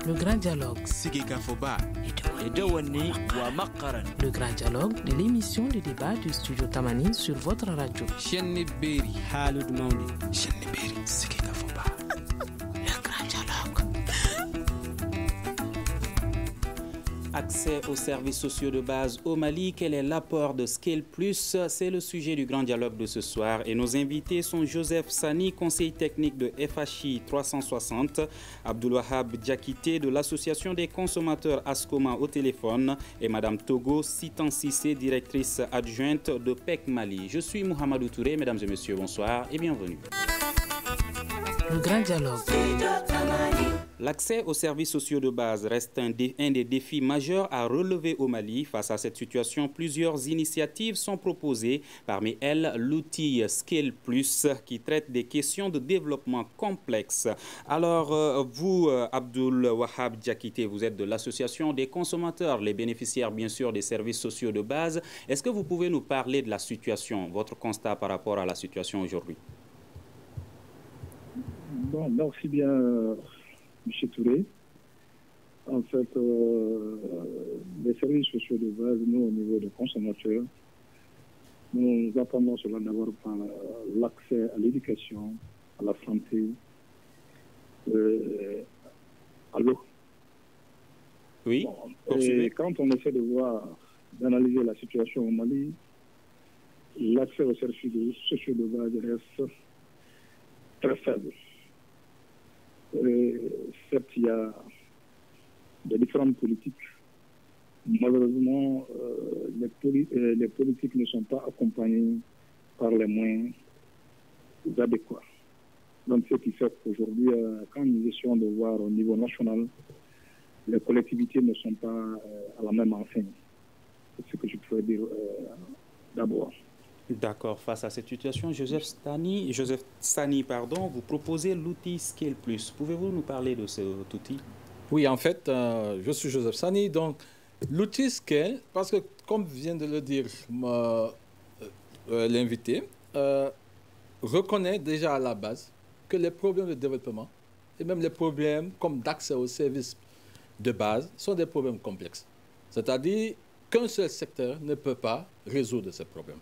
Le grand dialogue. Le grand dialogue de l'émission de débat du studio Tamani sur votre radio. Le grand dialogue. Accès aux services sociaux de base au Mali, quel est l'apport de Scale Plus? C'est le sujet du grand dialogue de ce soir et nos invités sont Joseph Sani, conseiller technique de FHI 360, Abdulwahab Diakité de l'association des consommateurs Ascoma au téléphone et Madame Togo Sitan Sissé, directrice adjointe de PEC Mali. Je suis Mohamedou Touré, mesdames et messieurs, bonsoir et bienvenue. Le grand dialogue. L'accès aux services sociaux de base reste un des défis majeurs à relever au Mali. Face à cette situation, plusieurs initiatives sont proposées. Parmi elles, l'outil Scale Plus qui traite des questions de développement complexes. Alors, vous, Abdul Wahab Diakité, vous êtes de l'association des consommateurs, les bénéficiaires bien sûr des services sociaux de base. Est-ce que vous pouvez nous parler de la situation, votre constat par rapport à la situation aujourd'hui? Bon, merci bien, M. Touré. En fait, les services sociaux de base, nous, au niveau des consommateurs, nous attendons cela d'abord par l'accès à l'éducation, à la santé, à l'eau. Oui. Bon, et quand on essaie de voir, d'analyser la situation au Mali, l'accès aux services sociaux de base reste très faible. Certes, il y a des différentes politiques. Malheureusement, les politiques ne sont pas accompagnées par les moyens adéquats. Donc, ce qui fait qu'aujourd'hui, quand nous essayons de voir au niveau national, les collectivités ne sont pas à la même enseigne. C'est ce que je peux dire d'abord. D'accord. Face à cette situation, Joseph Sani, vous proposez l'outil Scale Plus. Pouvez-vous nous parler de cet outil? Oui, en fait, je suis Joseph Sani. Donc, l'outil Scale, parce que comme vient de le dire l'invité, reconnaît déjà à la base que les problèmes de développement et même les problèmes comme d'accès aux services de base sont des problèmes complexes. C'est-à-dire qu'un seul secteur ne peut pas résoudre ces problèmes.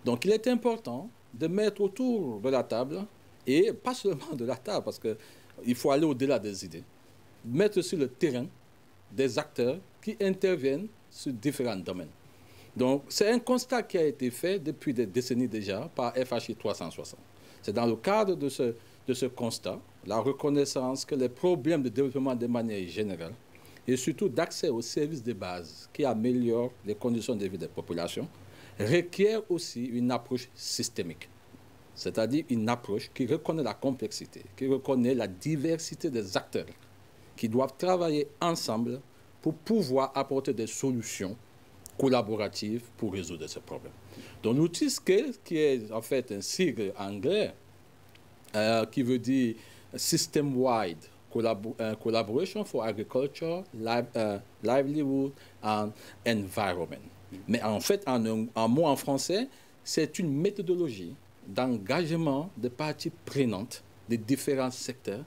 Donc, il est important de mettre autour de la table, et pas seulement de la table, parce qu'il faut aller au-delà des idées, mettre sur le terrain des acteurs qui interviennent sur différents domaines. Donc, c'est un constat qui a été fait depuis des décennies déjà par FHI 360. C'est dans le cadre de ce constat, la reconnaissance que les problèmes de développement de manière générale, et surtout d'accès aux services de base qui améliorent les conditions de vie des populations, requiert aussi une approche systémique, c'est-à-dire une approche qui reconnaît la complexité, qui reconnaît la diversité des acteurs qui doivent travailler ensemble pour pouvoir apporter des solutions collaboratives pour résoudre ces problèmes. Donc l'outil Scale, qui est en fait un sigle anglais qui veut dire System-Wide Collaboration for Agriculture, Livelihood and Environment. Mais en fait, en mot en français, c'est une méthodologie d'engagement des parties prenantes des différents secteurs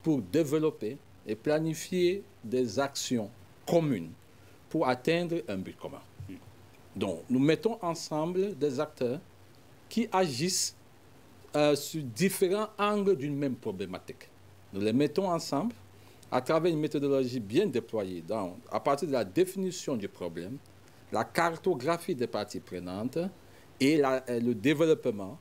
pour développer et planifier des actions communes pour atteindre un but commun. Donc, nous mettons ensemble des acteurs qui agissent sur différents angles d'une même problématique. Nous les mettons ensemble à travers une méthodologie bien déployée à partir de la définition du problème, la cartographie des parties prenantes et le développement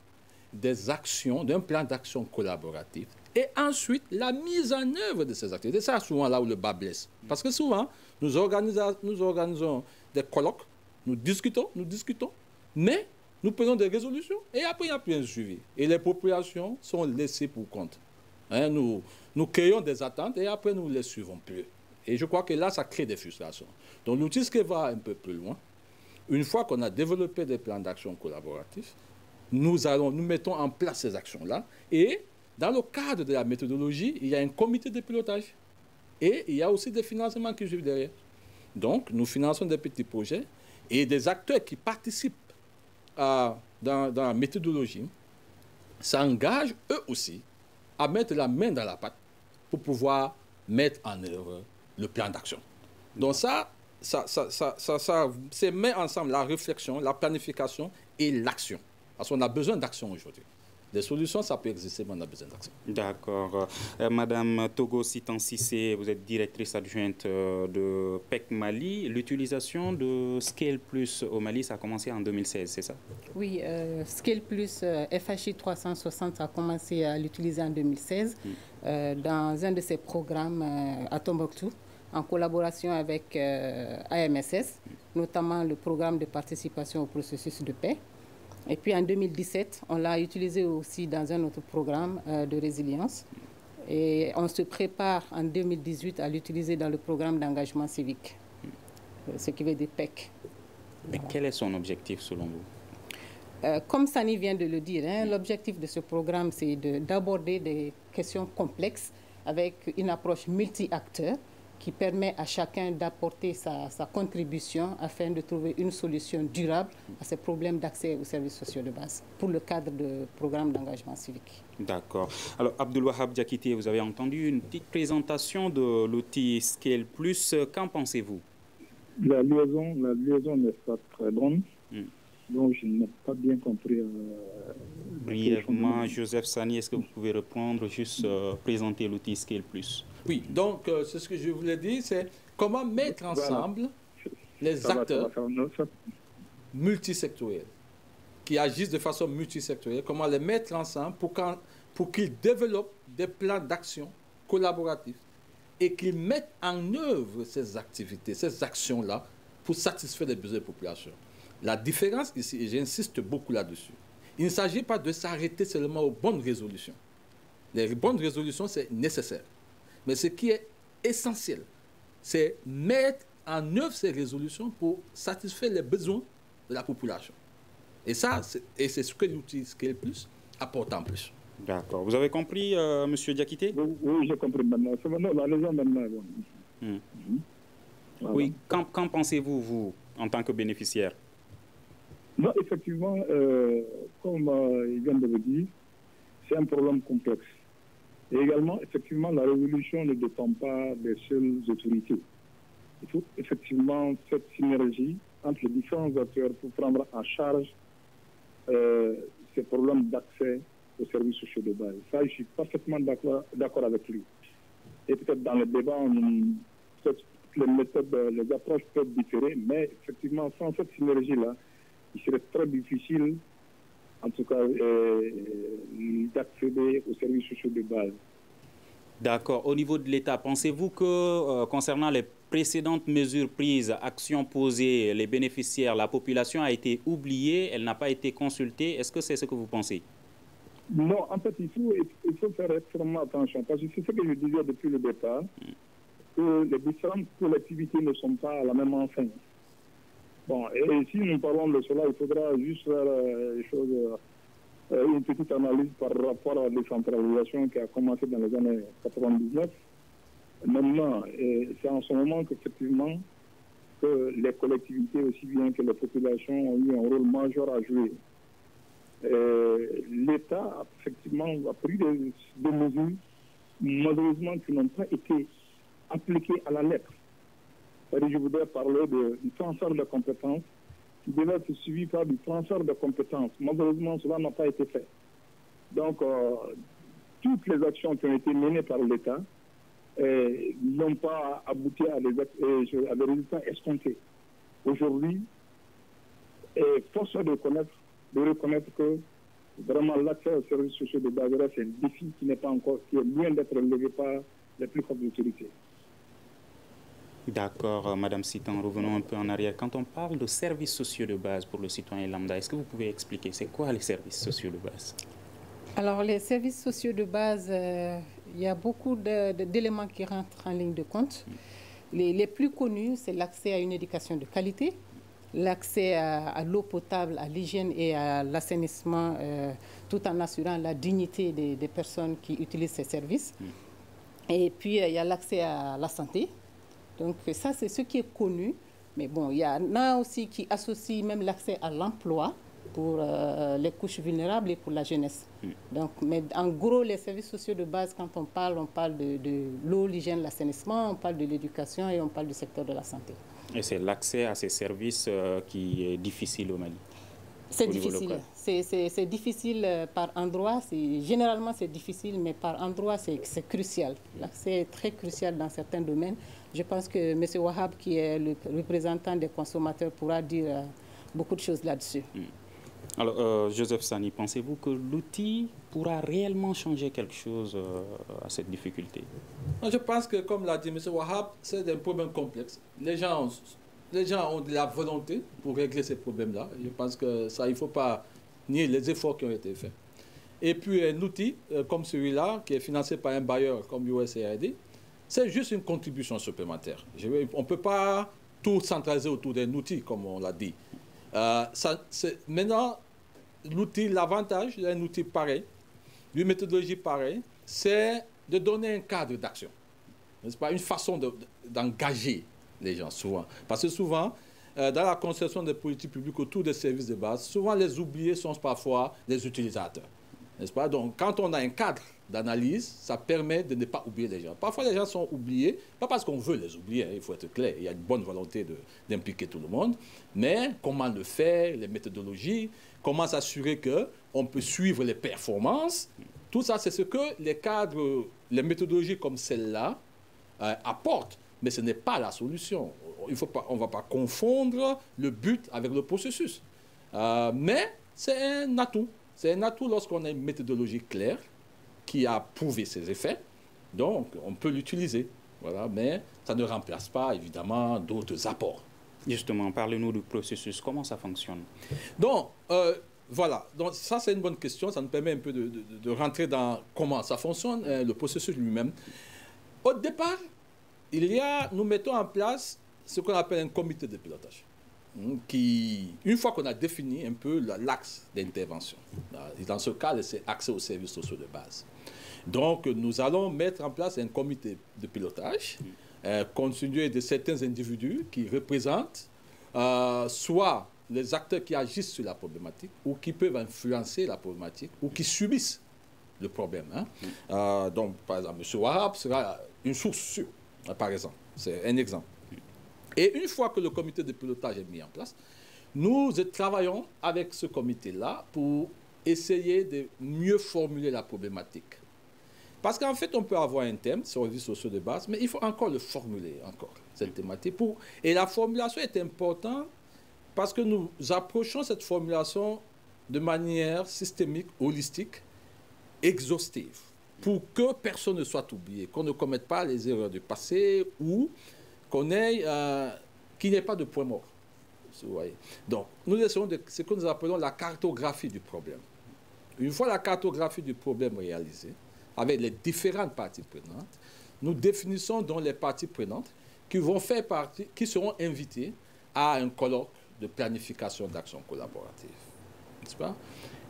des actions, d'un plan d'action collaboratif et ensuite la mise en œuvre de ces activités. C'est ça souvent là où le bas blesse. Parce que souvent, nous organisons des colloques, nous discutons, mais nous prenons des résolutions et après il n'y a plus un suivi. Et les populations sont laissées pour compte. Nous créons des attentes et après nous ne les suivons plus. Et je crois que là, ça crée des frustrations. Donc l'outil qui va un peu plus loin, une fois qu'on a développé des plans d'action collaboratifs, nous mettons en place ces actions-là. Et dans le cadre de la méthodologie, il y a un comité de pilotage. Et il y a aussi des financements qui suivent derrière. Donc, nous finançons des petits projets et des acteurs qui participent dans la méthodologie s'engagent eux aussi à mettre la main dans la pâte pour pouvoir mettre en œuvre le plan d'action. Donc ça met ensemble la réflexion, la planification et l'action. Parce qu'on a besoin d'action aujourd'hui. Des solutions, ça peut exister, mais on a besoin d'action. D'accord. Madame Togo Sitan Sissé, vous êtes directrice adjointe de PEC Mali. L'utilisation de Scale Plus au Mali, ça a commencé en 2016, c'est ça? Oui, Scale Plus FHI 360 a commencé à l'utiliser en 2016 dans un de ses programmes à Tombouctou, en collaboration avec AMSS, notamment le programme de participation au processus de paix. Et puis en 2017, on l'a utilisé aussi dans un autre programme de résilience. Et on se prépare en 2018 à l'utiliser dans le programme d'engagement civique, ce qui veut dire PEC. Mais quel est son objectif selon vous? Comme Sani vient de le dire, l'objectif de ce programme, c'est d'aborder des questions complexes avec une approche multi-acteurs qui permet à chacun d'apporter sa contribution afin de trouver une solution durable à ces problèmes d'accès aux services sociaux de base pour le cadre de programme d'engagement civique. D'accord. Alors, Abdulwahab Diakité, vous avez entendu une petite présentation de l'outil Scale Plus. Qu'en pensez-vous? La liaison n'est pas très bonne, donc je n'ai pas bien compris. Brièvement, Joseph Sani, est-ce que vous pouvez reprendre, juste présenter l'outil Scale Plus? Oui, donc c'est ce que je voulais dire, c'est comment mettre ensemble les acteurs multisectoriels qui agissent de façon multisectorielle, comment les mettre ensemble pour qu'ils développent des plans d'action collaboratifs et qu'ils mettent en œuvre ces activités, ces actions-là pour satisfaire les besoins des populations. La différence ici, et j'insiste beaucoup là-dessus, il ne s'agit pas de s'arrêter seulement aux bonnes résolutions. Les bonnes résolutions, c'est nécessaire. Mais ce qui est essentiel, c'est mettre en œuvre ces résolutions pour satisfaire les besoins de la population. Et ça, c'est ce que l'outil Scale Plus apporte en plus. D'accord. Vous avez compris, M. Diakité? Oui, j'ai compris maintenant. La raison maintenant est bonne. Voilà. Oui, qu'en pensez-vous, vous, en tant que bénéficiaire? Non, effectivement, comme il vient de le dire, c'est un problème complexe. Et également, effectivement, la résolution ne dépend pas des seules autorités. Il faut effectivement cette synergie entre les différents acteurs pour prendre en charge ces problèmes d'accès aux services sociaux de base. Ça, je suis parfaitement d'accord avec lui. Et peut-être dans le débat, les méthodes, les approches peuvent différer, mais effectivement, sans cette synergie-là, il serait très difficile en tout cas, d'accéder aux services sociaux de base. D'accord. Au niveau de l'État, pensez-vous que, concernant les précédentes mesures prises, actions posées, les bénéficiaires, la population a été oubliée, elle n'a pas été consultée? Est-ce que c'est ce que vous pensez? Non, en fait, il faut faire extrêmement attention, parce que c'est ce que je disais depuis le départ, que les différentes collectivités ne sont pas à la même enseigne. Bon, et si nous parlons de cela, il faudra juste faire une petite analyse par rapport à la décentralisation qui a commencé dans les années 99. Maintenant, c'est en ce moment qu'effectivement, que les collectivités, aussi bien que les populations, ont eu un rôle majeur à jouer. L'État, effectivement, a pris des mesures, malheureusement, qui n'ont pas été appliquées à la lettre. Je voudrais parler du transfert de compétences qui devait être suivi par du transfert de compétences. Malheureusement, cela n'a pas été fait. Donc, toutes les actions qui ont été menées par l'État n'ont pas abouti à des résultats escomptés. Aujourd'hui, force est de reconnaître que vraiment l'accès aux services sociaux de base, c'est un défi qui est loin d'être relevé par les plus fortes autorités. D'accord, Madame Sitan, revenons un peu en arrière. Quand on parle de services sociaux de base pour le citoyen lambda, est-ce que vous pouvez expliquer c'est quoi les services sociaux de base? Alors, les services sociaux de base, il y a beaucoup d'éléments qui rentrent en ligne de compte. Les plus connus, c'est l'accès à une éducation de qualité, l'accès à l'eau potable, à l'hygiène et à l'assainissement, tout en assurant la dignité des personnes qui utilisent ces services. Et puis, il y a l'accès à la santé. Donc ça, c'est ce qui est connu. Mais bon, il y en a aussi qui associent même l'accès à l'emploi pour les couches vulnérables et pour la jeunesse. Donc, mais en gros, les services sociaux de base, quand on parle de l'eau, l'hygiène, l'assainissement, on parle de l'éducation et on parle du secteur de la santé. Et c'est l'accès à ces services qui est difficile au Mali? C'est difficile. C'est difficile par endroit. Généralement, c'est difficile, mais par endroit, c'est crucial. L'accès est très crucial dans certains domaines. Je pense que M. Wahab, qui est le représentant des consommateurs, pourra dire beaucoup de choses là-dessus. Alors, Joseph Sani, pensez-vous que l'outil pourra réellement changer quelque chose à cette difficulté? Je pense que, comme l'a dit M. Wahab, c'est un problème complexe. Les gens ont de la volonté pour régler ces problèmes-là. Je pense que ça, il ne faut pas nier les efforts qui ont été faits. Et puis, un outil comme celui-là, qui est financé par un bailleur comme USAID, c'est juste une contribution supplémentaire. On ne peut pas tout centraliser autour d'un outil, comme on l'a dit. Maintenant, l'outil, l'avantage d'un outil pareil, d'une méthodologie pareille, c'est de donner un cadre d'action. C'est pas une façon d'engager les gens, souvent. Parce que souvent, dans la conception des politiques publiques autour des services de base, souvent les oubliés sont parfois les utilisateurs. N'est-ce pas? Donc, quand on a un cadre d'analyse, ça permet de ne pas oublier les gens. Parfois, les gens sont oubliés, pas parce qu'on veut les oublier, hein, il faut être clair, il y a une bonne volonté d'impliquer tout le monde, mais comment le faire, les méthodologies, comment s'assurer qu'on peut suivre les performances, tout ça, c'est ce que les cadres, les méthodologies comme celle-là apportent, mais ce n'est pas la solution. On ne va pas confondre le but avec le processus. Mais c'est un atout. C'est un atout lorsqu'on a une méthodologie claire qui a prouvé ses effets. Donc, on peut l'utiliser. Voilà, mais ça ne remplace pas, évidemment, d'autres apports. Justement, parlez-nous du processus. Comment ça fonctionne? Donc, voilà. Donc, ça, c'est une bonne question. Ça nous permet un peu de rentrer dans comment ça fonctionne, le processus lui-même. Au départ, nous mettons en place ce qu'on appelle un comité de pilotage. Qui, une fois qu'on a défini un peu l'axe d'intervention, dans ce cas, c'est accès aux services sociaux de base. Donc, nous allons mettre en place un comité de pilotage constitué de certains individus qui représentent soit les acteurs qui agissent sur la problématique ou qui peuvent influencer la problématique ou qui subissent le problème. Hein. Donc, par exemple, M. Wahab sera une source sûre, par exemple. C'est un exemple. Et une fois que le comité de pilotage est mis en place, nous travaillons avec ce comité-là pour essayer de mieux formuler la problématique. Parce qu'en fait, on peut avoir un thème, services sociaux de base, mais il faut encore le formuler, cette thématique. Et la formulation est importante parce que nous approchons cette formulation de manière systémique, holistique, exhaustive, pour que personne ne soit oublié, qu'on ne commette pas les erreurs du passé ou qu'il n'y ait pas de point mort. Vous voyez. Donc, nous essayons de ce que nous appelons la cartographie du problème. Une fois la cartographie du problème réalisée, avec les différentes parties prenantes, nous définissons donc les parties prenantes qui vont faire partie, qui seront invitées à un colloque de planification d'action collaborative. N'est-ce pas?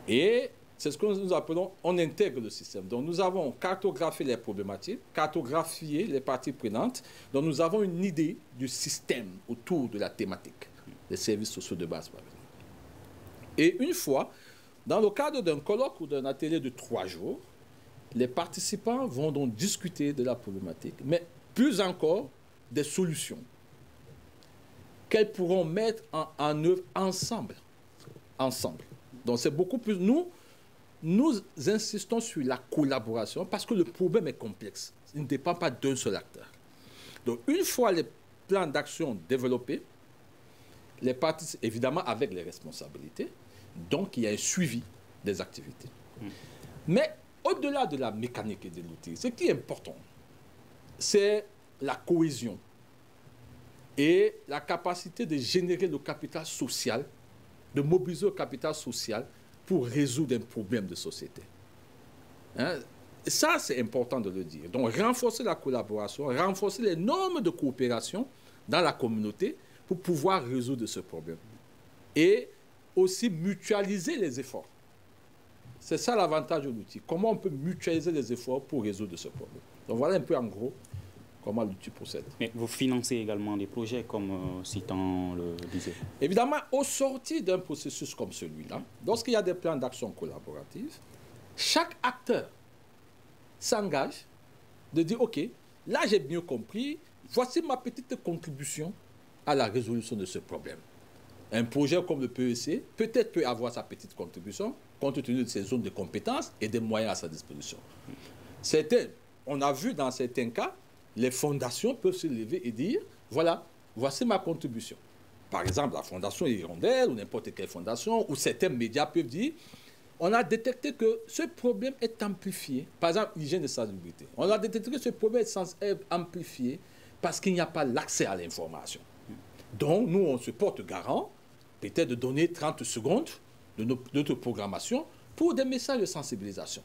Et c'est ce que nous appelons, on intègre le système. Donc, nous avons cartographié les problématiques, cartographié les parties prenantes. Donc, nous avons une idée du système autour de la thématique des services sociaux de base, par exemple. Et une fois, dans le cadre d'un colloque ou d'un atelier de 3 jours, les participants vont donc discuter de la problématique, mais plus encore des solutions qu'elles pourront mettre en œuvre ensemble. Donc, c'est beaucoup plus... Nous insistons sur la collaboration parce que le problème est complexe. Il ne dépend pas d'un seul acteur. Donc, une fois les plans d'action développés, les parties, évidemment, avec les responsabilités, donc il y a un suivi des activités. Mais au-delà de la mécanique et de l'outil, ce qui est important, c'est la cohésion et la capacité de générer le capital social, de mobiliser le capital social pour résoudre un problème de société. Hein? Ça, c'est important de le dire. Donc, renforcer la collaboration, renforcer les normes de coopération dans la communauté pour pouvoir résoudre ce problème. Et aussi mutualiser les efforts. C'est ça l'avantage de l'outil. Comment on peut mutualiser les efforts pour résoudre ce problème. Donc, voilà un peu en gros comment l'outil procède. Mais vous financez également des projets, comme Citan le disait. Évidemment, au sortir d'un processus comme celui-là, lorsqu'il y a des plans d'action collaboratifs, chaque acteur s'engage de dire, OK, là j'ai bien compris, voici ma petite contribution à la résolution de ce problème. Un projet comme le PEC peut-être peut avoir sa petite contribution compte tenu de ses zones de compétences et des moyens à sa disposition. On a vu dans certains cas, les fondations peuvent se lever et dire, voilà, voici ma contribution. Par exemple, la Fondation Hirondelle ou n'importe quelle fondation, ou certains médias peuvent dire, on a détecté que ce problème est amplifié. Par exemple, l'hygiène de salubrité. On a détecté que ce problème est amplifié parce qu'il n'y a pas l'accès à l'information. Donc, nous, on se porte garant, peut-être de donner 30 secondes de notre programmation pour des messages de sensibilisation.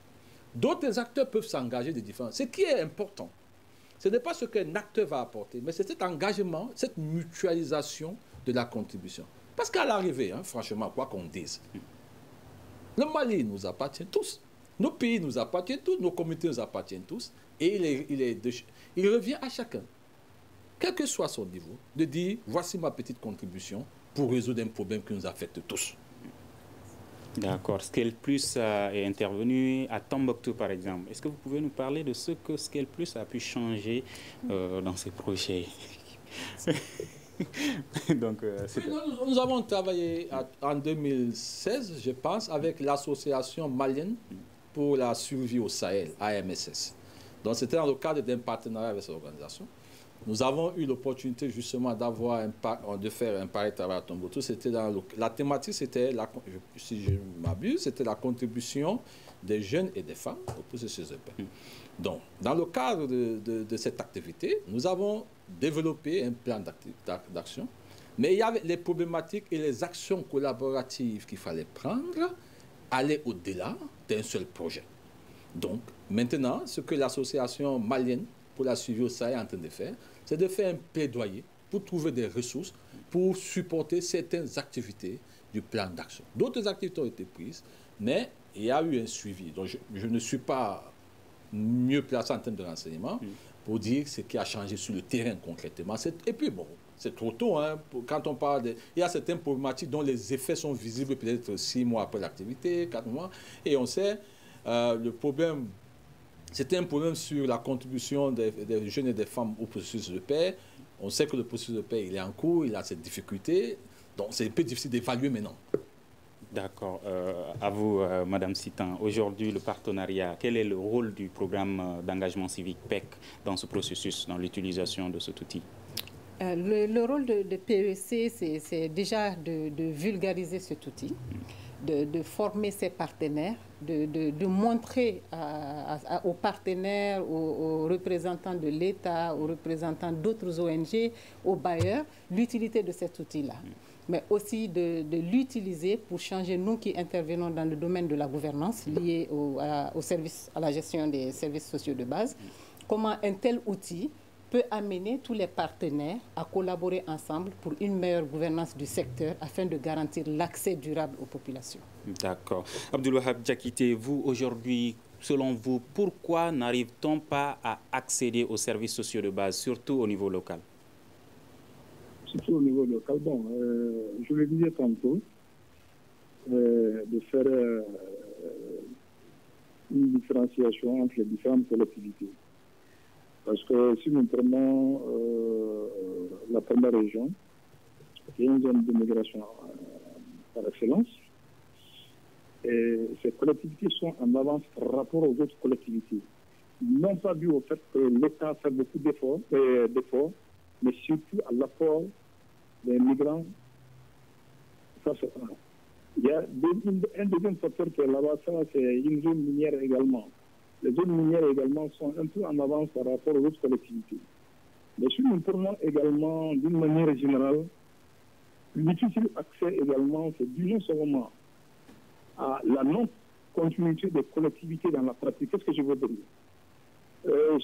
D'autres acteurs peuvent s'engager de différents. Ce qui est important, ce n'est pas ce qu'un acteur va apporter, mais c'est cet engagement, cette mutualisation de la contribution. Parce qu'à l'arrivée, franchement, quoi qu'on dise, le Mali nous appartient tous, nos pays nous appartiennent tous, nos communautés nous appartiennent tous, et il revient à chacun, quel que soit son niveau, de dire, voici ma petite contribution pour résoudre un problème qui nous affecte tous. D'accord. Scale Plus est intervenu à Tombouctou, par exemple. Est-ce que vous pouvez nous parler de ce que Scale Plus a pu changer dans ces projets? Donc, nous avons travaillé en 2016, je pense, avec l'association malienne pour la survie au Sahel, AMSS. Donc, c'était dans le cadre d'un partenariat avec cette organisation. Nous avons eu l'opportunité justement de faire un pareil travail à Tombouctou. La thématique, c'était, si je m'abuse, c'était la contribution des jeunes et des femmes au processus de paix. Donc, dans le cadre de cette activité, nous avons développé un plan d'action, mais il y avait les problématiques et les actions collaboratives qu'il fallait prendre allaient au-delà d'un seul projet. Donc, maintenant, ce que l'association malienne pour la suivi au Sahel est en train de faire, c'est de faire un plaidoyer pour trouver des ressources pour supporter certaines activités du plan d'action. D'autres activités ont été prises, mais il y a eu un suivi. Donc, je ne suis pas mieux placé en termes de renseignement pour dire ce qui a changé sur le terrain concrètement. Et puis, bon, c'est trop tôt. Quand on parle il y a certaines problématiques dont les effets sont visibles peut-être 6 mois après l'activité, 4 mois. Et on sait, le problème... C'était un problème sur la contribution des jeunes et des femmes au processus de paix. On sait que le processus de paix, il est en cours, il a cette difficulté. Donc, c'est un peu difficile d'évaluer maintenant. D'accord. À vous, Madame Citan. Aujourd'hui, le partenariat, quel est le rôle du programme d'engagement civique PEC dans ce processus, dans l'utilisation de cet outil? Le rôle de PEC, c'est déjà de vulgariser cet outil. De former ses partenaires, de montrer aux partenaires, aux représentants de l'État, aux représentants d'autres ONG, aux bailleurs, l'utilité de cet outil-là. Mais aussi de l'utiliser pour changer, nous qui intervenons dans le domaine de la gouvernance lié à la gestion des services sociaux de base, comment un tel outil peut amener tous les partenaires à collaborer ensemble pour une meilleure gouvernance du secteur afin de garantir l'accès durable aux populations. D'accord. Abdulwahab Diakité, vous, aujourd'hui, selon vous, pourquoi n'arrive-t-on pas à accéder aux services sociaux de base, surtout au niveau local? Surtout au niveau local, bon, je le disais tantôt, de faire une différenciation entre les différentes collectivités. Parce que si nous prenons la première région, qui est une zone de migration par excellence, et ces collectivités sont en avance par rapport aux autres collectivités. Non pas dû au fait que l'État fait beaucoup d'efforts, mais surtout à l'apport des migrants. Ça, c'est un. Il y a un deuxième facteur qui est là-bas, c'est une zone minière également. Les zones minières également sont un peu en avance par rapport aux autres collectivités. Mais si nous prenons également, d'une manière générale, le difficile accès également, c'est dû non seulement à la non-continuité des collectivités dans la pratique. Qu'est-ce que je veux dire?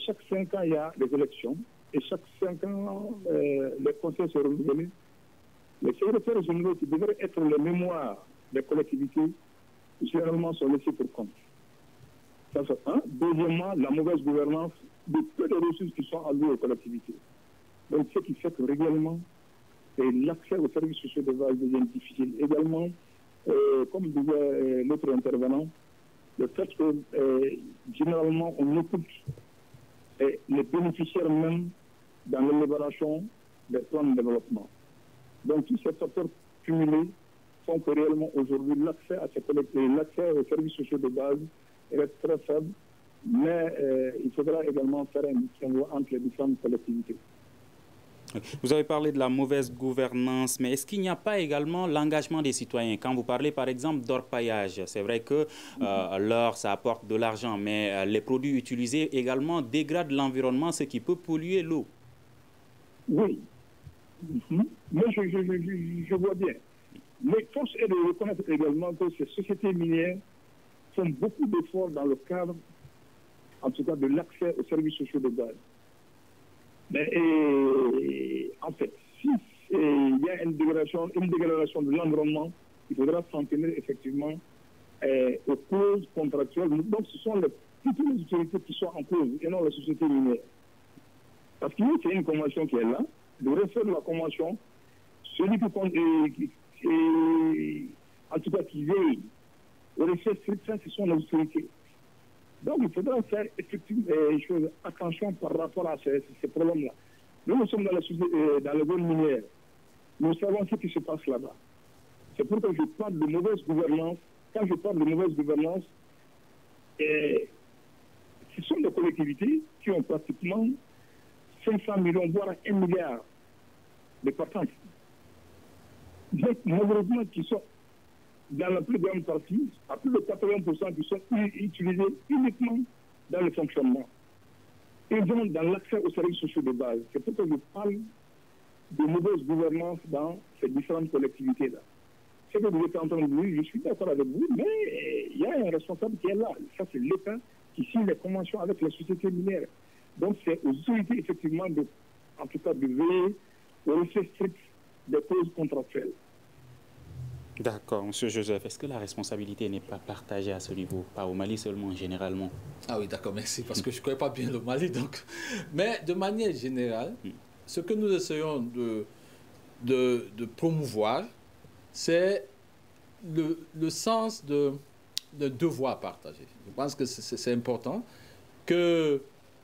Chaque 5 ans, il y a des élections, et chaque 5 ans, les conseils se renouvellent. Les secrétaires généraux qui devraient être les mémoires des collectivités, généralement sont laissés pour compte. Ça, c'est un. Deuxièmement, la mauvaise gouvernance de peu de ressources qui sont allouées aux collectivités. Donc, ce qui fait que régulièrement, l'accès aux services sociaux de base devient difficile. Également, comme disait l'autre intervenant, le fait que généralement on écoute les bénéficiaires même dans l'élaboration des plans de développement. Donc tous ces facteurs cumulés font que réellement aujourd'hui l'accès aux services sociaux de base reste très faible, mais il faudra également faire un distinguo entre les différentes collectivités. Vous avez parlé de la mauvaise gouvernance, mais est-ce qu'il n'y a pas également l'engagement des citoyens? Quand vous parlez par exemple d'orpaillage, c'est vrai que l'or, ça apporte de l'argent, mais les produits utilisés également dégradent l'environnement, ce qui peut polluer l'eau. Oui, mais je vois bien. Mais force est de reconnaître également que ces sociétés minières font beaucoup d'efforts dans le cadre, en tout cas, de l'accès aux services sociaux de base. Mais en fait, si il y a une dégradation de l'environnement, il faudra s'en tenir effectivement aux causes contractuelles. Donc ce sont toutes les autorités qui sont en cause et non les sociétés minières. Parce qu'il y a une convention qui est là, de refaire la convention, celui en tout cas qui veille au respect strict, ça ce sont les autorités. Donc, il faudra faire effectivement attention par rapport à ces problèmes-là. Nous sommes dans le zone minière. Nous savons ce qui se passe là-bas. C'est pourquoi je parle de mauvaise gouvernance. Quand je parle de mauvaise gouvernance, ce sont des collectivités qui ont pratiquement 500 millions, voire 1 milliard de patentes. Donc, malheureusement, qui sont dans la plus grande partie, à plus de 80% qui sont utilisés uniquement dans le fonctionnement. Et donc dans l'accès aux services sociaux de base. C'est pourquoi je parle de mauvaise gouvernance dans ces différentes collectivités-là. Ce que vous êtes en train de dire, je suis d'accord avec vous, mais il y a un responsable qui est là. Ça, c'est l'État qui signe les conventions avec les sociétés minières. Donc c'est aux autorités, effectivement, en tout cas, de veiller au respect strict des causes contractuelles. D'accord, M. Joseph. Est-ce que la responsabilité n'est pas partagée à ce niveau, pas au Mali seulement, généralement? Ah oui, d'accord, merci, parce que je ne connais pas bien le Mali. Donc. Mais de manière générale, ce que nous essayons de promouvoir, c'est le sens de devoir partagé. Je pense que c'est important que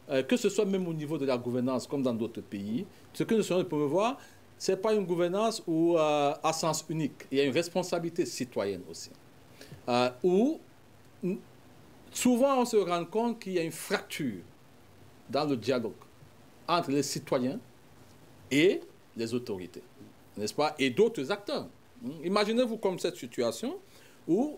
ce soit même au niveau de la gouvernance, comme dans d'autres pays, ce que nous essayons de promouvoir, ce n'est pas une gouvernance à sens unique. Il y a une responsabilité citoyenne aussi. Où souvent on se rend compte qu'il y a une fracture dans le dialogue entre les citoyens et les autorités, n'est-ce pas, et d'autres acteurs. Imaginez-vous comme cette situation où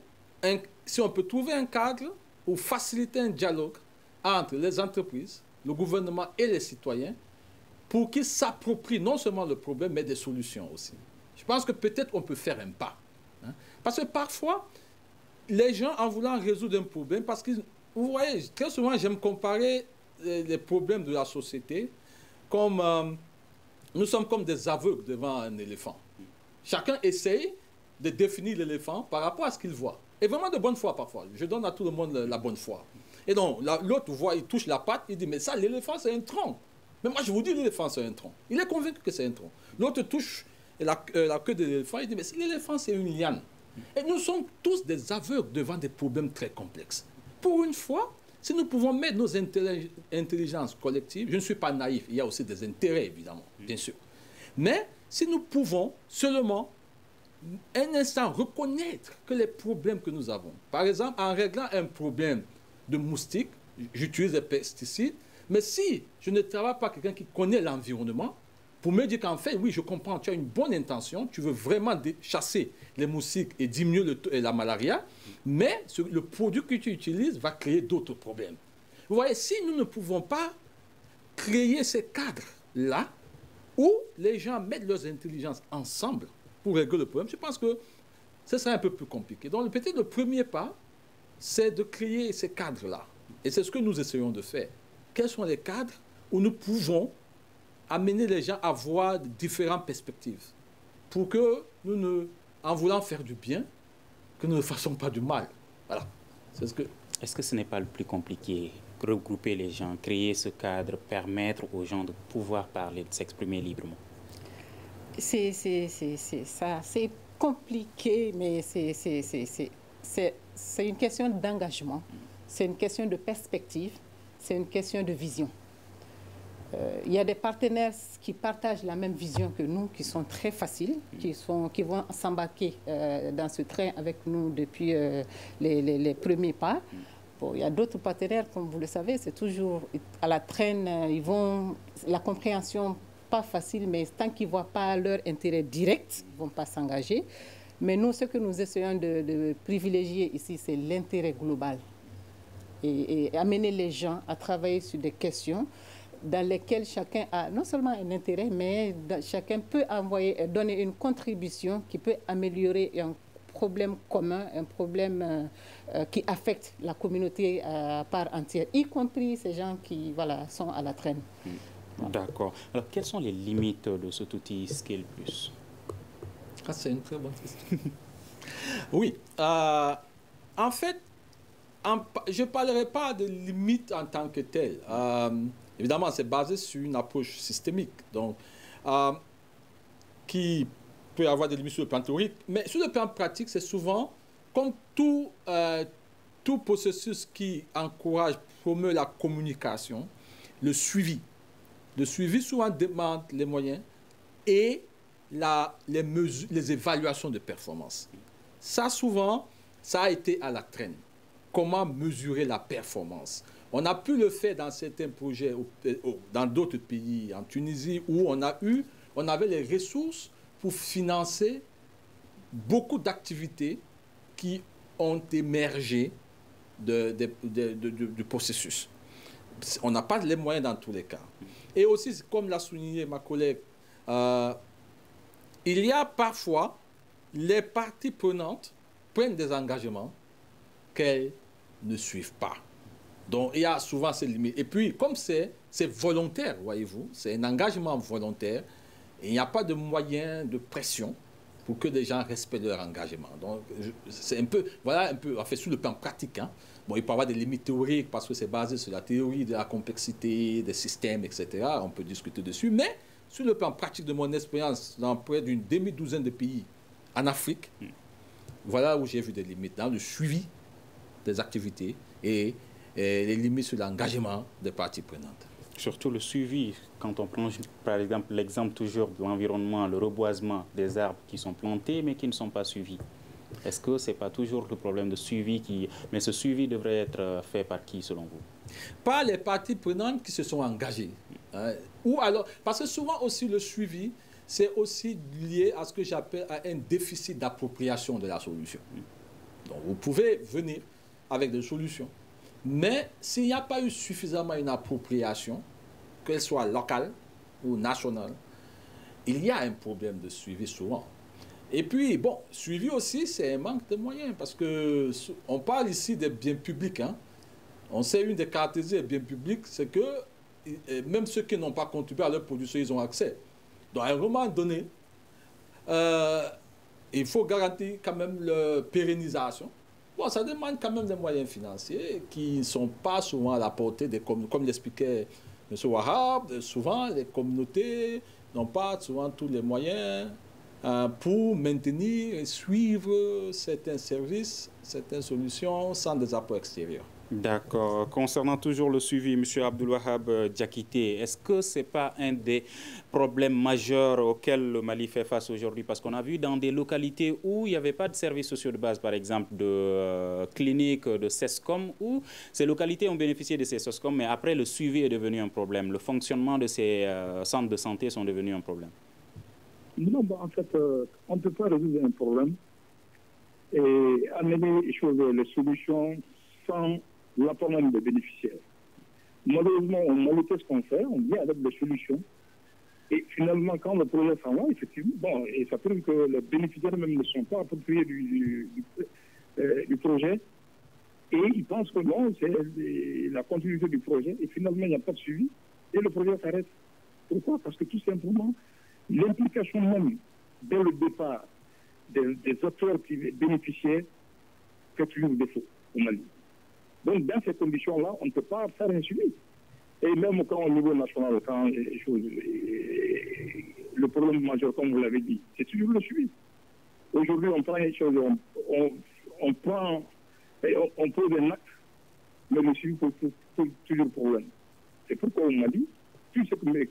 si on peut trouver un cadre pour faciliter un dialogue entre les entreprises, le gouvernement et les citoyens, pour qu'ils s'approprient non seulement le problème, mais des solutions aussi. Je pense que peut-être on peut faire un pas. Hein? Parce que parfois, les gens, en voulant résoudre un problème, parce que, vous voyez, très souvent, j'aime comparer les problèmes de la société comme... nous sommes comme des aveugles devant un éléphant. Chacun essaye de définir l'éléphant par rapport à ce qu'il voit. Et vraiment de bonne foi parfois. Je donne à tout le monde la bonne foi. Et donc, l'autre voit, il touche la patte, il dit, mais ça, l'éléphant, c'est un tronc. Mais moi, je vous dis, l'éléphant, c'est un tronc. Il est convaincu que c'est un tronc. L'autre touche la queue de l'éléphant, il dit, mais l'éléphant, c'est une liane. Et nous sommes tous des aveugles devant des problèmes très complexes. Pour une fois, si nous pouvons mettre nos intelligences collectives, je ne suis pas naïf, il y a aussi des intérêts, évidemment, bien sûr. Mais si nous pouvons seulement, un instant, reconnaître que les problèmes que nous avons, par exemple, en réglant un problème de moustiques, j'utilise des pesticides, mais si je ne travaille pas quelqu'un qui connaît l'environnement, pour me dire qu'en fait, oui, je comprends, tu as une bonne intention, tu veux vraiment chasser les moustiques et diminuer la malaria, mais le produit que tu utilises va créer d'autres problèmes. Vous voyez, si nous ne pouvons pas créer ces cadres-là, où les gens mettent leurs intelligences ensemble pour régler le problème, je pense que ce serait un peu plus compliqué. Donc, peut-être le premier pas, c'est de créer ces cadres-là. Et c'est ce que nous essayons de faire. Quels sont les cadres où nous pouvons amener les gens à voir différentes perspectives pour que nous, en voulant faire du bien, que nous ne fassions pas du mal. Voilà. Est-ce que ce n'est pas le plus compliqué regrouper les gens, créer ce cadre, permettre aux gens de pouvoir parler, de s'exprimer librement? C'est compliqué, mais c'est une question d'engagement, c'est une question de perspective, c'est une question de vision. Il y a des partenaires qui partagent la même vision que nous, qui sont très faciles, qui vont s'embarquer dans ce train avec nous depuis les premiers pas. Bon, il y a d'autres partenaires, comme vous le savez, c'est toujours à la traîne, la compréhension pas facile, mais tant qu'ils ne voient pas leur intérêt direct, ils ne vont pas s'engager. Mais nous, ce que nous essayons de privilégier ici, c'est l'intérêt global. Et amener les gens à travailler sur des questions dans lesquelles chacun a non seulement un intérêt, mais chacun peut donner une contribution qui peut améliorer un problème commun, un problème qui affecte la communauté à part entière, y compris ces gens qui sont à la traîne. D'accord. Alors, quelles sont les limites de cet outil Scale+? C'est une très bonne question. Oui. En fait, je ne parlerai pas de limites en tant que telles. Évidemment, c'est basé sur une approche systémique, donc, qui peut avoir des limites sur le plan théorique, mais sur le plan pratique, c'est souvent, comme tout processus qui encourage, promeut la communication, le suivi. Le suivi souvent demande les moyens et les évaluations de performance. Ça, souvent, ça a été à la traîne. Comment mesurer la performance? On a pu le faire dans certains projets, dans d'autres pays, en Tunisie, où on avait les ressources pour financer beaucoup d'activités qui ont émergé du processus. On n'a pas les moyens dans tous les cas. Et aussi, comme l'a souligné ma collègue, il y a parfois, les parties prenantes prennent des engagements qu'elles ne suivent pas. Donc, il y a souvent ces limites. Et puis, comme c'est volontaire, voyez-vous, c'est un engagement volontaire, il n'y a pas de moyen de pression pour que les gens respectent leur engagement. Donc, c'est un peu, en fait, sur le plan pratique, hein. Bon, il peut y avoir des limites théoriques parce que c'est basé sur la théorie de la complexité des systèmes, etc. On peut discuter dessus. Mais, sur le plan pratique de mon expérience dans près d'une demi-douzaine de pays en Afrique, voilà où j'ai vu des limites dans le suivi des activités et les limites sur l'engagement des parties prenantes. Surtout le suivi, quand on prend par exemple l'exemple toujours de l'environnement, le reboisement des arbres qui sont plantés mais qui ne sont pas suivis. Est-ce que ce n'est pas toujours le problème de suivi mais ce suivi devrait être fait par qui selon vous? Par les parties prenantes qui se sont engagées. Ou alors, parce que souvent aussi le suivi, c'est aussi lié à ce que j'appelle un déficit d'appropriation de la solution. Donc vous pouvez venir avec des solutions. Mais s'il n'y a pas eu suffisamment une appropriation, qu'elle soit locale ou nationale, il y a un problème de suivi souvent. Et puis, bon, suivi aussi, c'est un manque de moyens, parce qu'on parle ici des biens publics. Hein. On sait une des caractéristiques des biens publics, c'est que même ceux qui n'ont pas contribué à leur production, ils ont accès. Donc, à un moment donné, il faut garantir quand même leur pérennisation. Bon, ça demande quand même des moyens financiers qui ne sont pas souvent à la portée des communautés. Comme l'expliquait M. Wahab, souvent les communautés n'ont pas souvent tous les moyens pour maintenir et suivre certains services, certaines solutions sans des apports extérieurs. D'accord. Concernant toujours le suivi, M. Abdulwahab Diakité, est-ce que ce n'est pas un des problèmes majeurs auxquels le Mali fait face aujourd'hui? Parce qu'on a vu dans des localités où il n'y avait pas de services sociaux de base, par exemple de cliniques, de SESCOM, où ces localités ont bénéficié de ces SESCOM, mais après le suivi est devenu un problème. Le fonctionnement de ces centres de santé sont devenus un problème. Non, en fait, on ne peut pas résoudre un problème et amener les solutions sans l'apport même des bénéficiaires. Malheureusement, on monite ce qu'on fait, on vient avec des solutions. Et finalement, quand le projet s'en va, effectivement, bon, et ça prouve que les bénéficiaires même ne sont pas appropriés du projet. Et ils pensent que non, c'est la continuité du projet. Et finalement, il n'y a pas de suivi. Et le projet s'arrête. Pourquoi? Parce que tout simplement, l'implication même dès le départ des acteurs qui bénéficiaient fait toujours défaut au Mali. Donc, dans ces conditions-là, on ne peut pas faire un suivi. Et même quand au niveau national, quand le problème majeur, comme vous l'avez dit, c'est toujours le suivi. Aujourd'hui, on prend les choses, on prend, on pose un acte, mais le suivi pose toujours problème. C'est pourquoi on m'a dit,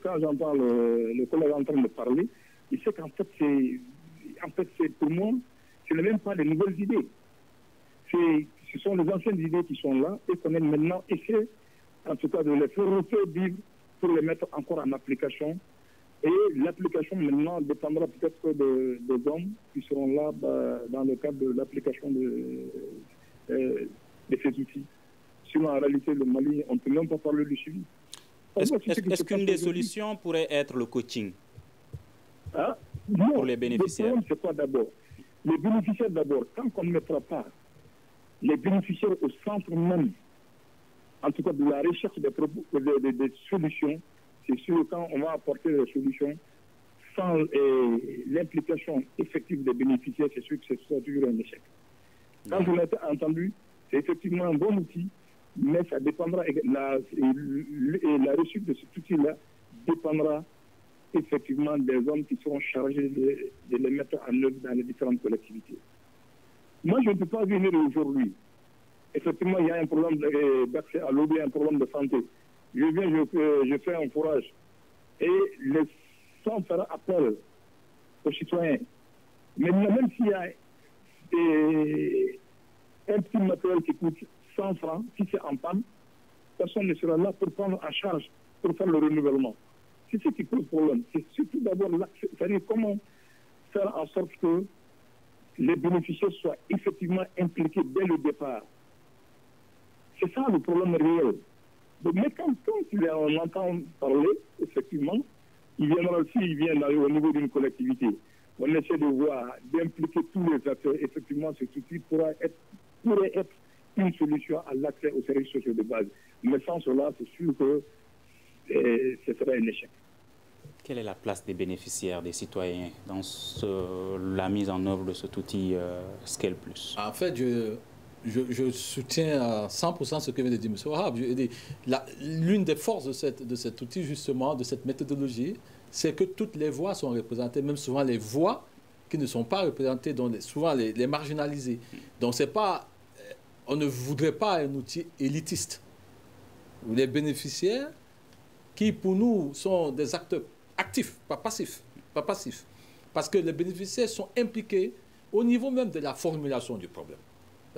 quand j'entends le collègue en train de parler, il sait qu'en fait, c'est pour moi, ce n'est même pas des nouvelles idées. Ce sont les anciennes idées qui sont là et qu'on est maintenant essayer, en tout cas, de les faire refaire vivre pour les mettre encore en application. Et l'application maintenant dépendra peut-être des hommes qui seront là dans le cadre de l'application de ces outils. Sinon, en réalité, le Mali, on ne peut même pas parler du suivi. Est-ce qu'une des solutions pourrait être le coaching non, pour les bénéficiaires? Le problème, c'est quoi d'abord? Les bénéficiaires d'abord, tant qu'on ne mettra pas les bénéficiaires au centre même, en tout cas de la recherche des solutions, c'est sûr quand on va apporter des solutions sans l'implication effective des bénéficiaires, c'est sûr que ce sera toujours un échec. Quand vous l'avez entendu, c'est effectivement un bon outil, mais ça dépendra, la réussite de cet outil-là dépendra effectivement des hommes qui seront chargés de les mettre en œuvre dans les différentes collectivités. Moi, je ne peux pas venir aujourd'hui. Effectivement, il y a un problème d'accès à l'eau, un problème de santé. Je viens, je fais un forage. Et sans faire appel aux citoyens. Mais même s'il y a un petit matériel qui coûte 100 francs, si c'est en panne, personne ne sera là pour prendre en charge, pour faire le renouvellement. C'est ce qui pose problème. C'est surtout d'abord l'accès, c'est-à-dire comment faire en sorte que les bénéficiaires soient effectivement impliqués dès le départ. C'est ça le problème réel. Donc, mais quand on entend parler, effectivement, il viendra aussi, il vient au niveau d'une collectivité. On essaie de voir, d'impliquer tous les acteurs. Effectivement, cet outil pourrait être une solution à l'accès aux services sociaux de base. Mais sans cela, c'est sûr que ce serait un échec. Quelle est la place des bénéficiaires, des citoyens, dans la mise en œuvre de cet outil Scale Plus? En fait, je soutiens à 100% ce que vient de dire M. Wahab. L'une des forces de cet outil, justement, de cette méthodologie, c'est que toutes les voix sont représentées, même souvent les voix qui ne sont pas représentées, souvent les marginalisées. Donc, c'est pas, on ne voudrait pas un outil élitiste. Les bénéficiaires, qui pour nous sont des acteurs actifs, pas passifs. Parce que les bénéficiaires sont impliqués au niveau même de la formulation du problème.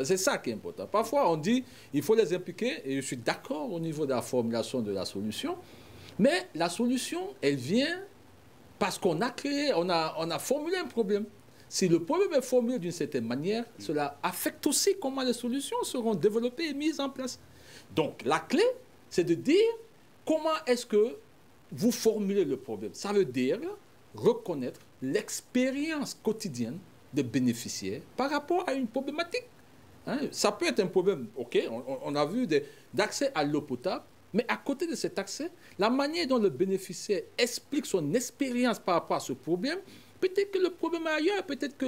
C'est ça qui est important. Parfois, on dit qu'il faut les impliquer, et je suis d'accord au niveau de la formulation de la solution, mais la solution, elle vient parce qu'on a créé, on a formulé un problème. Si le problème est formulé d'une certaine manière, cela affecte aussi comment les solutions seront développées et mises en place. Donc, la clé, c'est de dire comment est-ce que vous formulez le problème. Ça veut dire reconnaître l'expérience quotidienne des bénéficiaires par rapport à une problématique. Ça peut être un problème, ok, on a vu d'accès à l'eau potable, mais à côté de cet accès, la manière dont le bénéficiaire explique son expérience par rapport à ce problème, peut-être que le problème est ailleurs, peut-être que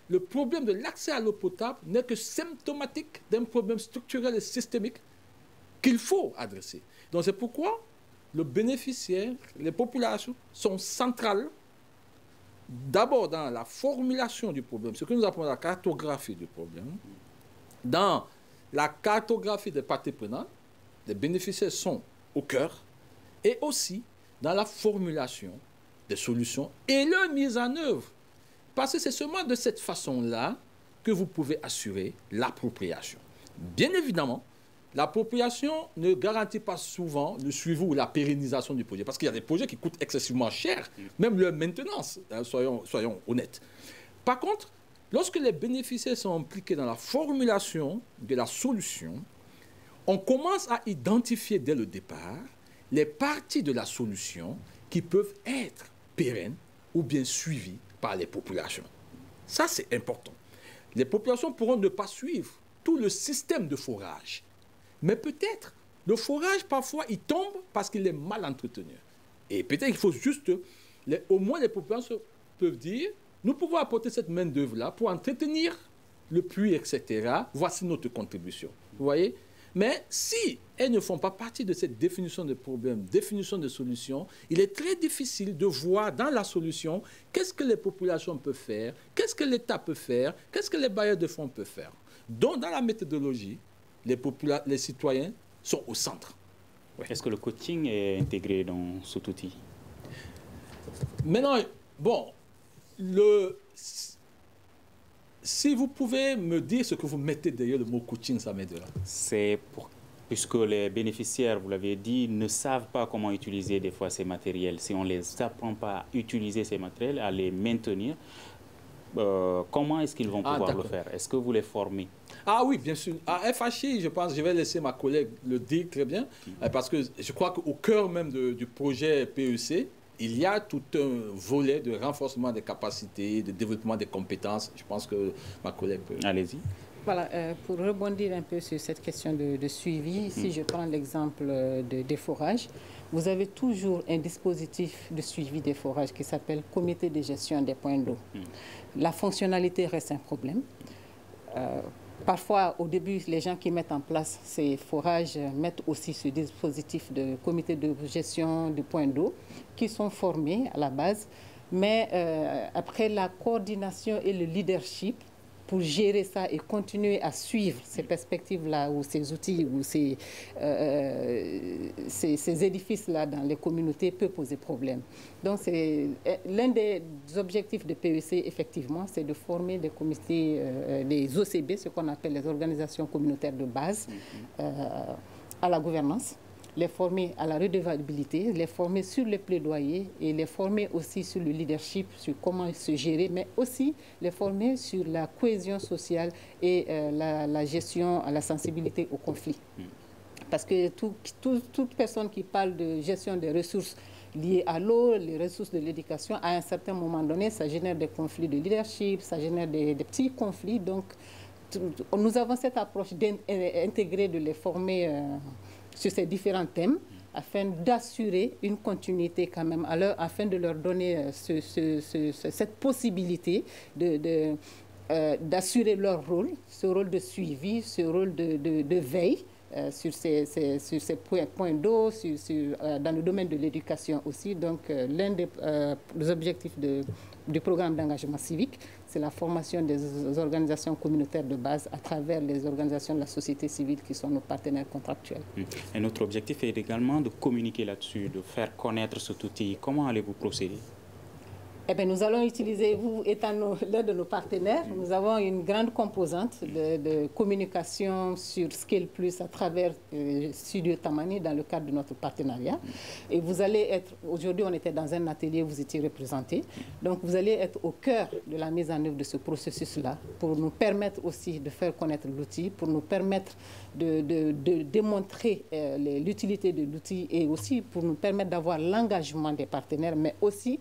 le problème de l'accès à l'eau potable n'est que symptomatique d'un problème structurel et systémique qu'il faut adresser. Donc c'est pourquoi le bénéficiaire, les populations sont centrales d'abord dans la formulation du problème, ce que nous appelons la cartographie du problème. Dans la cartographie des parties prenantes, les bénéficiaires sont au cœur, et aussi dans la formulation des solutions et leur mise en œuvre. Parce que c'est seulement de cette façon-là que vous pouvez assurer l'appropriation. Bien évidemment, l'appropriation ne garantit pas souvent le suivi ou la pérennisation du projet, parce qu'il y a des projets qui coûtent excessivement cher, même leur maintenance, soyons honnêtes. Par contre, lorsque les bénéficiaires sont impliqués dans la formulation de la solution, on commence à identifier dès le départ les parties de la solution qui peuvent être pérennes ou bien suivies par les populations. Ça, c'est important. Les populations pourront ne pas suivre tout le système de forage. Mais peut-être, le forage, parfois, il tombe parce qu'il est mal entretenu. Et peut-être qu'il faut juste, au moins les populations peuvent dire, nous pouvons apporter cette main-d'œuvre-là pour entretenir le puits, etc. Voici notre contribution. Vous voyez? Mais si elles ne font pas partie de cette définition de problème, définition de solution, il est très difficile de voir dans la solution qu'est-ce que les populations peuvent faire, qu'est-ce que l'État peut faire, qu'est-ce que les bailleurs de fonds peuvent faire. Donc, dans la méthodologie, les citoyens sont au centre. Ouais. Est-ce que le coaching est intégré dans cet outil? Maintenant, bon, si vous pouvez me dire ce que vous mettez derrière le mot coaching, ça m'aidera. C'est puisque les bénéficiaires, vous l'avez dit, ne savent pas comment utiliser des fois ces matériels. Si on ne les apprend pas à utiliser ces matériels, à les maintenir, comment est-ce qu'ils vont pouvoir le faire? Est-ce que vous les formez? Ah oui, bien sûr. À FHI, je pense, je vais laisser ma collègue le dire très bien, parce que je crois qu'au cœur même du projet PEC, il y a tout un volet de renforcement des capacités, de développement des compétences. Je pense que ma collègue peut... Allez-y. Voilà, pour rebondir un peu sur cette question de suivi, si je prends l'exemple des forages, vous avez toujours un dispositif de suivi des forages qui s'appelle Comité de gestion des points d'eau. La fonctionnalité reste un problème. Parfois, au début, les gens qui mettent en place ces forages mettent aussi ce dispositif de comité de gestion du point d'eau qui sont formés à la base. Mais après, la coordination et le leadership pour gérer ça et continuer à suivre ces perspectives-là ou ces outils ou ces édifices-là dans les communautés peut poser problème. Donc, c'est l'un des objectifs de PEC, effectivement, c'est de former des comités, des OCB, ce qu'on appelle les organisations communautaires de base, à la gouvernance, les former à la redevabilité, les former sur les plaidoyers et les former aussi sur le leadership, sur comment se gérer, mais aussi les former sur la cohésion sociale et la gestion, la sensibilité au conflit. Parce que toute personne qui parle de gestion des ressources liées à l'eau, les ressources de l'éducation, à un certain moment donné, ça génère des conflits de leadership, ça génère des petits conflits. Donc, nous avons cette approche d'intégrer, de les former sur ces différents thèmes, afin d'assurer une continuité quand même, afin de leur donner cette possibilité d'assurer leur rôle, ce rôle de suivi, ce rôle de veille sur ces points d'eau, dans le domaine de l'éducation aussi. Donc, l'un des objectifs du programme d'engagement civique, c'est la formation des organisations communautaires de base à travers les organisations de la société civile qui sont nos partenaires contractuels. Et notre objectif est également de communiquer là-dessus, de faire connaître cet outil. Comment allez-vous procéder? Eh bien, nous allons utiliser, vous étant l'un de nos partenaires, nous avons une grande composante de communication sur Scale Plus à travers Studio Tamani dans le cadre de notre partenariat. Et vous allez être, aujourd'hui on était dans un atelier, vous étiez représenté, donc vous allez être au cœur de la mise en œuvre de ce processus-là pour nous permettre aussi de faire connaître l'outil, pour nous permettre de démontrer l'utilité de l'outil et aussi pour nous permettre d'avoir l'engagement des partenaires, mais aussi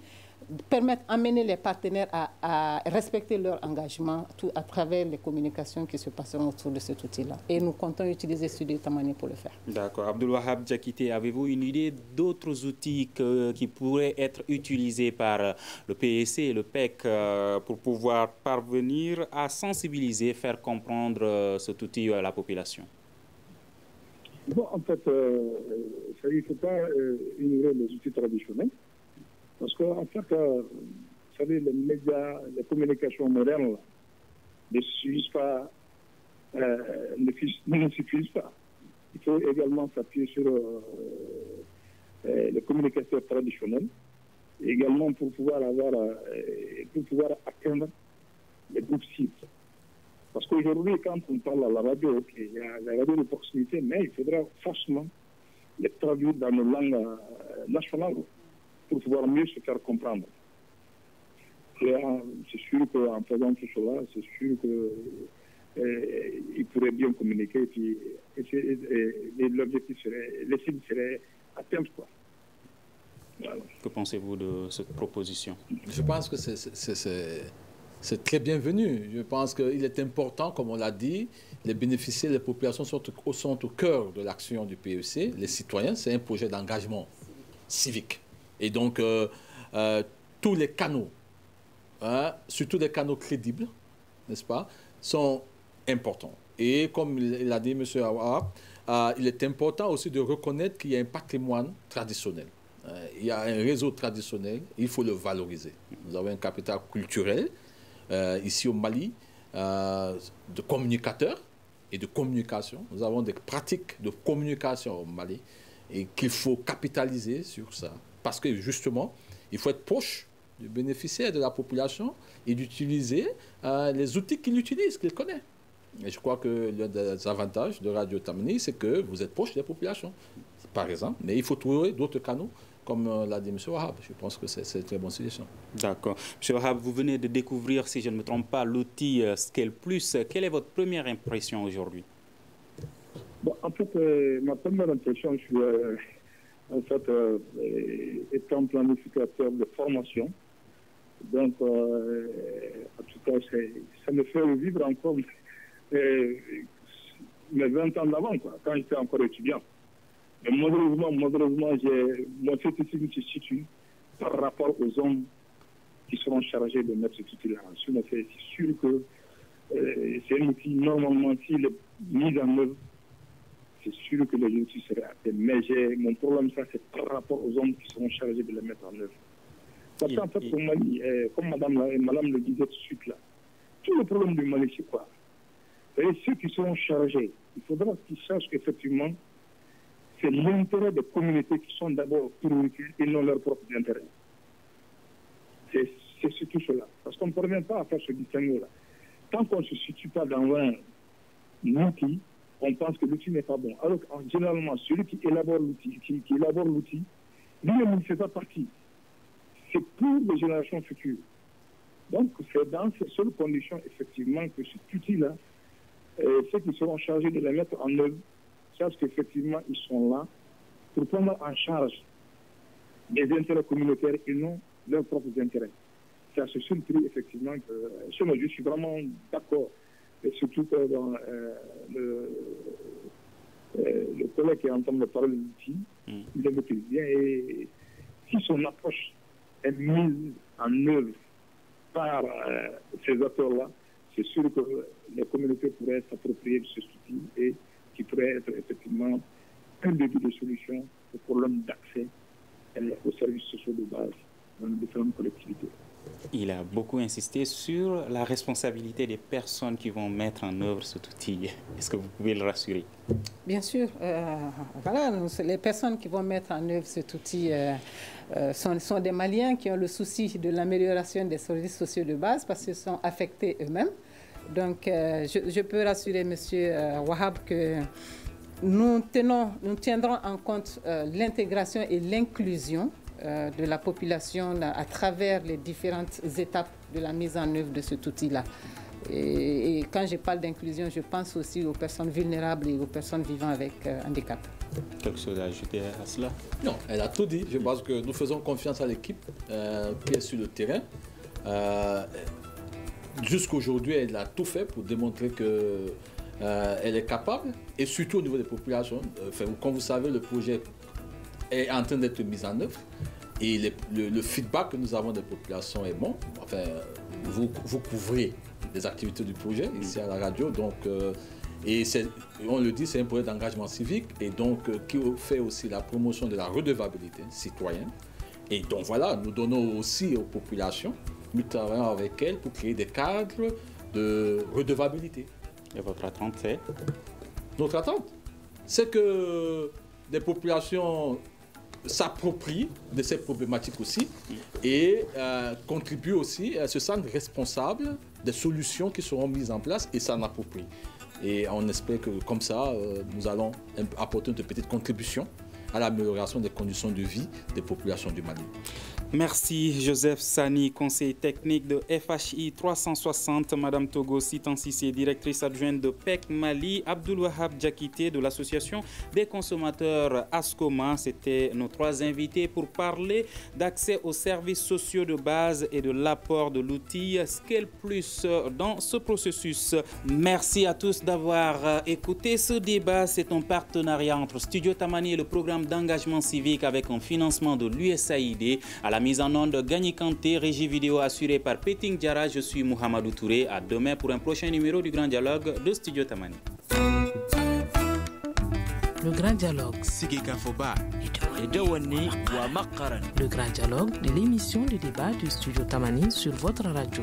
amener les partenaires à respecter leur engagement à travers les communications qui se passeront autour de cet outil-là. Et nous comptons utiliser Studio Tamani pour le faire. D'accord. Abdul-Wahab Diakité, avez-vous une idée d'autres outils qui pourraient être utilisés par le PEC et le PEC pour pouvoir parvenir à sensibiliser, faire comprendre cet outil à la population? Bon, en fait, il ne faut pas ignorer les outils traditionnels. Parce qu'en fait, vous savez, les médias, les communications modernes ne suffisent pas, ne suffisent pas. Il faut également s'appuyer sur les communicateurs traditionnels, également pour pouvoir atteindre les groupes cibles. Parce qu'aujourd'hui, quand on parle à la radio, il y a la radio de proximité, mais il faudra forcément les traduire dans nos langues nationales pour pouvoir mieux se faire comprendre. C'est sûr qu'en faisant tout cela, c'est sûr qu'ils pourraient bien communiquer et l'objectif serait, les cibles seraient atteintes, quoi. Voilà. Que pensez-vous de cette proposition? Je pense que c'est très bienvenu. Je pense qu'il est important, comme on l'a dit, les bénéficiaires, les populations sont au cœur de l'action du PEC. Les citoyens, c'est un projet d'engagement civique. Et donc, tous les canaux, surtout les canaux crédibles, n'est-ce pas, sont importants. Et comme il a dit M. Awa, il est important aussi de reconnaître qu'il y a un patrimoine traditionnel. Il y a un réseau traditionnel, il faut le valoriser. Nous avons un capital culturel, ici au Mali, de communicateurs et de communication. Nous avons des pratiques de communication au Mali et qu'il faut capitaliser sur ça. Parce que justement, il faut être proche du bénéficiaire de la population et d'utiliser les outils qu'il utilise, qu'il connaît. Et je crois que l'un des avantages de Radio Tamani, c'est que vous êtes proche des populations, par exemple. Mais il faut trouver d'autres canaux, comme l'a dit M. Wahab. Je pense que c'est une très bonne solution. D'accord. M. Wahab, vous venez de découvrir, si je ne me trompe pas, l'outil Scale Plus. Quelle est votre première impression aujourd'hui? Bon, en fait, ma première impression, je suis étant planificateur de formation. Donc, en tout cas, ça me fait revivre encore mes 20 ans d'avant, quand j'étais encore étudiant. Mais malheureusement, mon scepticisme se situe par rapport aux hommes qui seront chargés de mettre cet outil-là. C'est sûr que c'est un outil, normalement, s'il est mis en œuvre, c'est sûr que les outils seraient actés. Mais mon problème, ça, c'est par rapport aux hommes qui seront chargés de les mettre en œuvre. Parce qu'en fait, au Mali, comme madame le disait tout de suite là, tout le problème du Mali, c'est quoi? Et ceux qui seront chargés, il faudra qu'ils sachent qu'effectivement, c'est l'intérêt des communautés qui sont d'abord prioritaires et non leurs propres intérêts. C'est surtout cela. Parce qu'on ne parvient pas à faire ce distinguo-là. Tant qu'on ne se situe pas dans un outil, on pense que l'outil n'est pas bon. Alors que généralement, celui qui élabore l'outil, lui-même ne fait pas partie. C'est pour les générations futures. Donc, c'est dans ces seules conditions, effectivement, que cet outil-là, ceux qui seront chargés de le mettre en œuvre, sachent qu'effectivement, ils sont là pour prendre en charge des intérêts communautaires et non leurs propres intérêts. C'est à ce seul prix, effectivement, que je suis vraiment d'accord. Et surtout que dans le collègue qui est en train de parler de l'outil, il le maîtrise bien. Et si son approche est mise en œuvre par ces acteurs-là, c'est sûr que les communautés pourraient s'approprier de ce outil et qui pourrait être effectivement un début de solution au problème d'accès aux services sociaux de base dans les différentes collectivités. Il a beaucoup insisté sur la responsabilité des personnes qui vont mettre en œuvre cet outil. Est-ce que vous pouvez le rassurer? Bien sûr. Voilà, les personnes qui vont mettre en œuvre cet outil sont des Maliens qui ont le souci de l'amélioration des services sociaux de base parce qu'ils sont affectés eux-mêmes. Donc, je peux rassurer M. Wahab que nous tiendrons en compte l'intégration et l'inclusion de la population à travers les différentes étapes de la mise en œuvre de cet outil-là. Et quand je parle d'inclusion, je pense aussi aux personnes vulnérables et aux personnes vivant avec handicap. Quelque chose à ajouter à cela? Non, elle a tout dit. Je pense que nous faisons confiance à l'équipe qui est sur le terrain. Jusqu'aujourd'hui, elle a tout fait pour démontrer qu'elle est capable, et surtout au niveau des populations. Comme vous savez, le projet est en train d'être mis en œuvre et le feedback que nous avons des populations est bon. Enfin, vous couvrez les activités du projet ici à la radio, donc et on le dit, c'est un projet d'engagement civique et donc qui fait aussi la promotion de la redevabilité citoyenne. Et donc voilà, nous donnons aussi aux populations, nous travaillons avec elles pour créer des cadres de redevabilité. Et votre attente, c'est? Notre attente, c'est que des populations s'approprient de ces problématiques aussi et contribuent aussi à se sentir responsables des solutions qui seront mises en place et s'en approprient. Et on espère que comme ça, nous allons apporter une petite contribution à l'amélioration des conditions de vie des populations du Mali. Merci Joseph Sani, conseiller technique de FHI 360, Madame Togo Sitan-Sissé, directrice adjointe de PEC Mali, Abdoul Wahab Diakité de l'association des consommateurs ASCOMA. C'était nos trois invités pour parler d'accès aux services sociaux de base et de l'apport de l'outil Scale Plus dans ce processus. Merci à tous d'avoir écouté ce débat. C'est un partenariat entre Studio Tamani et le programme d'engagement civique avec un financement de l'USAID. À la mise en onde de Gagny Kanté, régie vidéo assurée par Peting Diarra. Je suis Mohamedou Touré. À demain pour un prochain numéro du Grand Dialogue de Studio Tamani. Le grand dialogue. Le grand dialogue de l'émission de débat du studio Tamani sur votre radio.